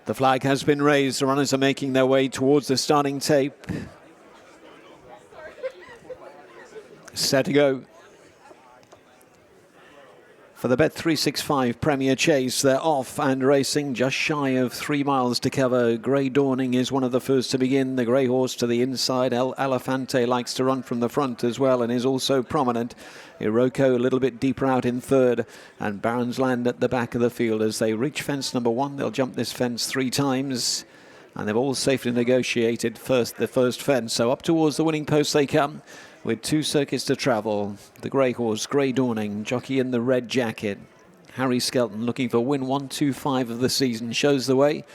The flag has been raised. The runners are making their way towards the starting tape. Set to go. For the Bet365 Premier Chase, they're off and racing just shy of 3 miles to cover. Grey Dawning is one of the first to begin. The grey horse to the inside. Elefante likes to run from the front as well and is also prominent. Iroko a little bit deeper out in third, and Baron's Land at the back of the field. As they reach fence number 1, they'll jump this fence 3 times, and they've all safely negotiated the first fence. So up towards the winning post they come, with 2 circuits to travel. The grey horse, Grey Dawning, jockey in the red jacket. Harry Skelton looking for win 125 of the season, shows the way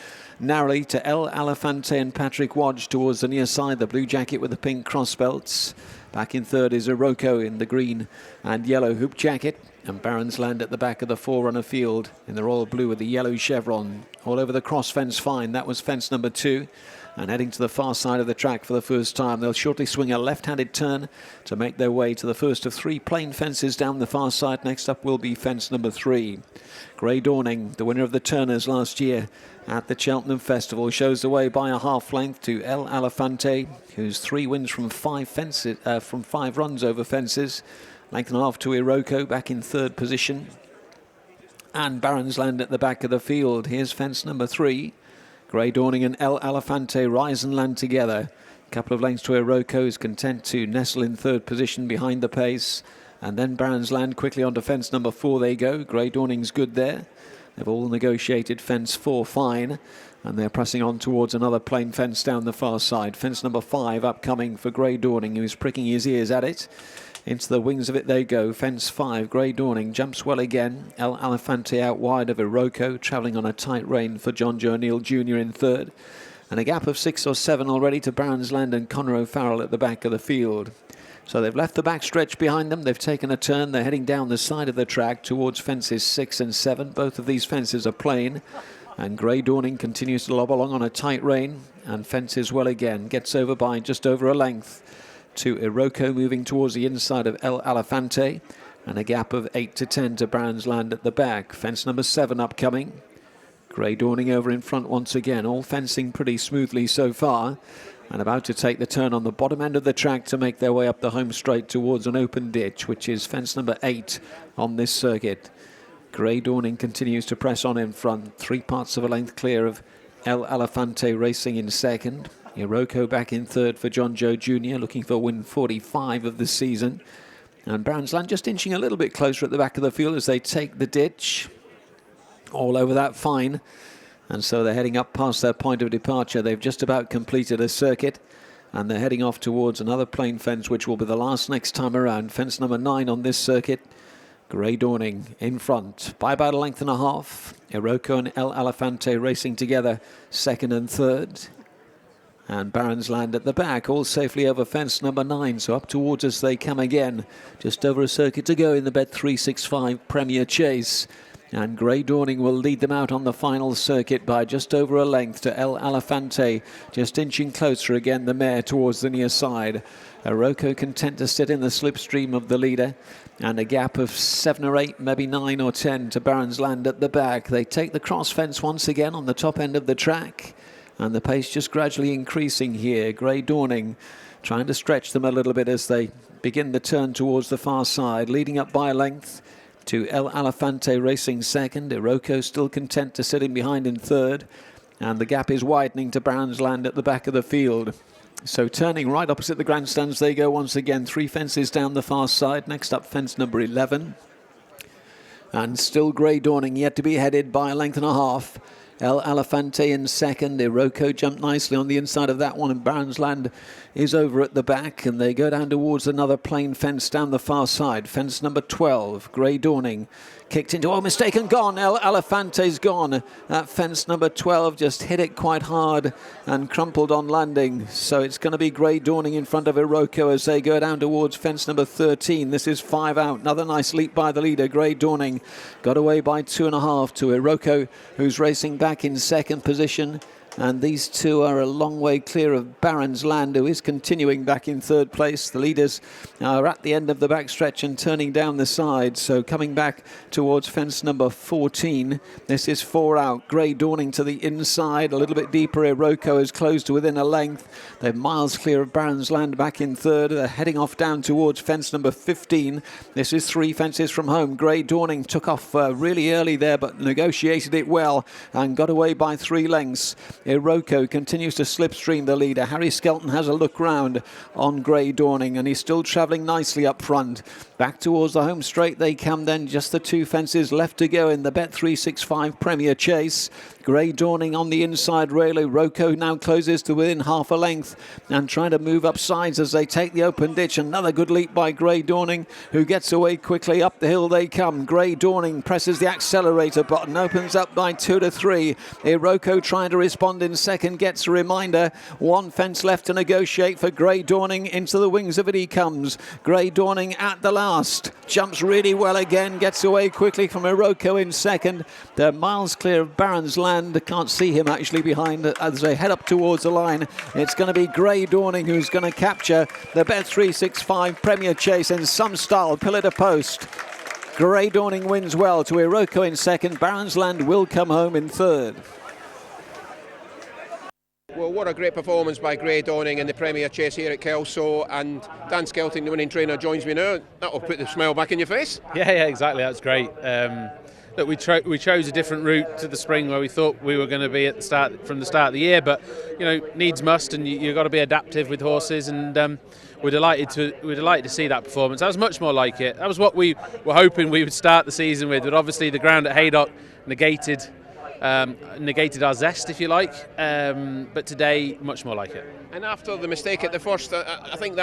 narrowly to Elefante and Patrick Wadge towards the near side. The blue jacket with the pink cross belts. Back in third is Iroko in the green and yellow hoop jacket. And Baron's Land at the back of the forerunner field in the royal blue with the yellow chevron. All over the cross fence fine. That was fence number 2. And heading to the far side of the track for the first time. They'll shortly swing a left-handed turn to make their way to the first of 3 plain fences down the far side. Next up will be fence number 3. Grey Dawning, the winner of the Turners last year at the Cheltenham Festival, shows the way by a half length to Elefante, who's 3 wins from 5 fences, from 5 runs over fences. Length and a half to Iroko, back in third position. And Baron's Land at the back of the field. Here's fence number 3. Grey Dawning and Elefante rise and land together. A couple of lengths to Iroko, is content to nestle in third position behind the pace. And then Baron's Land quickly onto fence number 4 they go. Grey Dawning's good there. They've all negotiated fence 4 fine. And they're pressing on towards another plain fence down the far side. Fence number 5 upcoming for Grey Dawning, who's pricking his ears at it. Into the wings of it they go. Fence 5, Grey Dawning jumps well again. Elefante out wide of Iroko, travelling on a tight rein for Jonjo O'Neill Jr. in third. And a gap of 6 or 7 already to Baron's Land and Conor O'Farrell at the back of the field. So they've left the back stretch behind them. They've taken a turn. They're heading down the side of the track towards fences 6 and 7. Both of these fences are plain. And Grey Dawning continues to lob along on a tight rein. And fences well again. Gets over by just over a length to Iroko, moving towards the inside of Elefante, and a gap of 8 to 10 to Baron's Land at the back. Fence number 7 upcoming. Grey Dawning over in front once again, all fencing pretty smoothly so far, and about to take the turn on the bottom end of the track to make their way up the home straight towards an open ditch, which is fence number 8 on this circuit. Grey Dawning continues to press on in front, 3 parts of a length clear of Elefante racing in second. Iroko back in third for Jonjo Jr., looking for win 45 of the season. And Baron's Land just inching a little bit closer at the back of the field as they take the ditch. All over that fine. And so they're heading up past their point of departure. They've just about completed a circuit. And they're heading off towards another plain fence, which will be the last next time around. Fence number 9 on this circuit. Grey Dawning in front by about a length and a half. Iroko and Elefante racing together, second and third. And Baron's Land at the back, all safely over fence number 9. So up towards us they come again. Just over a circuit to go in the Bet365 Premier Chase. And Grey Dawning will lead them out on the final circuit by just over a length to Elefante. Just inching closer again, the mare towards the near side. Iroko content to sit in the slipstream of the leader. And a gap of 7 or 8, maybe 9 or 10 to Baron's Land at the back. They take the cross fence once again on the top end of the track. And the pace just gradually increasing here. Grey Dawning trying to stretch them a little bit as they begin the turn towards the far side. Leading up by a length to Elefante racing second. Iroko still content to sit in behind in third. And the gap is widening to Baron's Land at the back of the field. So turning right opposite the grandstands they go once again. 3 fences down the far side. Next up fence number 11. And still Grey Dawning yet to be headed by a length and a half. Elefante in second. Iroko jumped nicely on the inside of that one, and Baron's Land is over at the back, and they go down towards another plain fence down the far side. Fence number 12, Grey Dawning kicked into, oh, mistake and gone. Elefante's gone. That fence number 12 just hit it quite hard and crumpled on landing. So it's going to be Grey Dawning in front of Iroko as they go down towards fence number 13. This is 5 out. Another nice leap by the leader. Grey Dawning got away by 2.5 to Iroko, who's racing back in second position. And these two are a long way clear of Baron's Land, who is continuing back in third place. The leaders are at the end of the backstretch and turning down the side. So coming back towards fence number 14. This is 4 out. Grey Dawning to the inside. A little bit deeper. Iroko is closed to within a length. They're miles clear of Baron's Land back in third. They're heading off down towards fence number 15. This is 3 fences from home. Grey Dawning took off really early there, but negotiated it well and got away by 3 lengths. Iroko continues to slipstream the leader. Harry Skelton has a look round on Grey Dawning, and he's still travelling nicely up front. Back towards the home straight they come then. Just the 2 fences left to go in the Bet365 Premier Chase. Grey Dawning on the inside rail. Iroko now closes to within half a length and trying to move up sides as they take the open ditch. Another good leap by Grey Dawning, who gets away quickly. Up the hill they come. Grey Dawning presses the accelerator button, opens up by 2 to 3. Iroko trying to respond in second, gets a reminder. 1 fence left to negotiate for Grey Dawning. Into the wings of it he comes. Grey Dawning at the last. Jumps really well again, gets away quickly from Iroko in second. They're miles clear of Baron's Land. Can't see him actually behind as they head up towards the line. It's going to be Grey Dawning who's going to capture the Bet365 Premier Chase in some style, pillar to post. Grey Dawning wins well to Iroko in second. Baron's Land will come home in third. Well, what a great performance by Grey Dawning in the Premier Chase here at Kelso, and Dan Skelton, the winning trainer, joins me now. That'll put the smile back in your face. Yeah, exactly. That's great. Look, we chose a different route to the spring where we thought we were going to be at the start from the start of the year, but needs must, and you've got to be adaptive with horses, and we're delighted to see that performance. That was much more like it. That was what we were hoping we would start the season with, but obviously the ground at Haydock negated our zest, if you like, but today much more like it. And after the mistake at the first, I think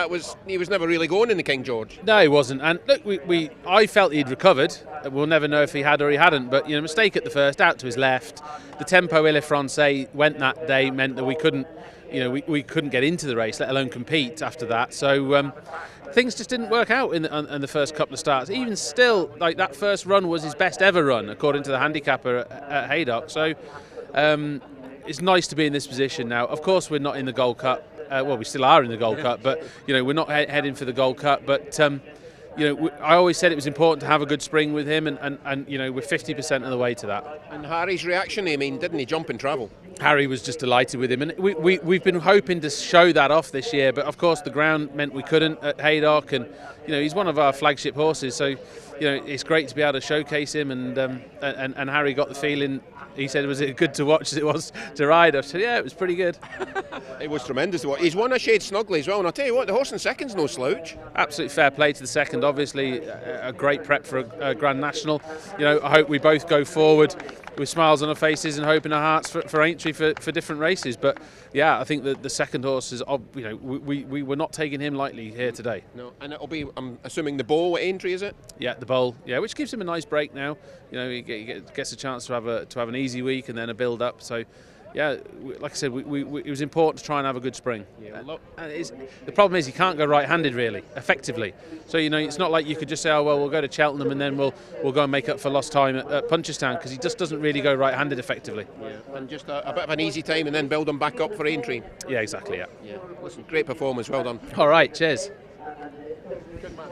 he was never really going in the King George. No, he wasn't. And look, I felt he'd recovered. We'll never know if he had or he hadn't. But mistake at the first, out to his left. The tempo Elefante went that day meant that we couldn't, we couldn't get into the race, let alone compete after that. So things just didn't work out in the first couple of starts. Even still, like that first run was his best ever run, according to the handicapper at Haydock. So it's nice to be in this position now. Of course, we're not in the Gold Cup. Well, we still are in the Gold Cup, but we're not heading for the Gold Cup. But I always said it was important to have a good spring with him, and we're 50% of the way to that. And Harry's reaction, didn't he jump and travel? Harry was just delighted with him, and we've been hoping to show that off this year, but of course the ground meant we couldn't at Haydock, and he's one of our flagship horses, so it's great to be able to showcase him, and Harry got the feeling. He said, was it good to watch as it was to ride? I said, yeah, it was pretty good. It was tremendous to watch. He's won a shade snugly as well, and I'll tell you what, the horse in second's no slouch. Absolutely fair play to the second. Obviously, a great prep for a Grand National. I hope we both go forward with smiles on our faces and hope in our hearts for entry for different races. But yeah, I think that the second horse is, we were not taking him lightly here today. No, and it'll be, I'm assuming, the Bowl at entry, is it? Yeah, the Bowl. Yeah, which gives him a nice break now. He gets a chance to have an easy week and then a build up. So yeah, like I said, it was important to try and have a good spring. Yeah, the problem is you can't go right-handed really, effectively. So it's not like you could just say, oh well, we'll go to Cheltenham and then we'll go and make up for lost time at Punchestown, because he just doesn't really go right-handed effectively. Yeah, and just a bit of an easy time and then build them back up for entry. Yeah, exactly. Yeah. Listen, great performance. Well done. All right, cheers. Good man.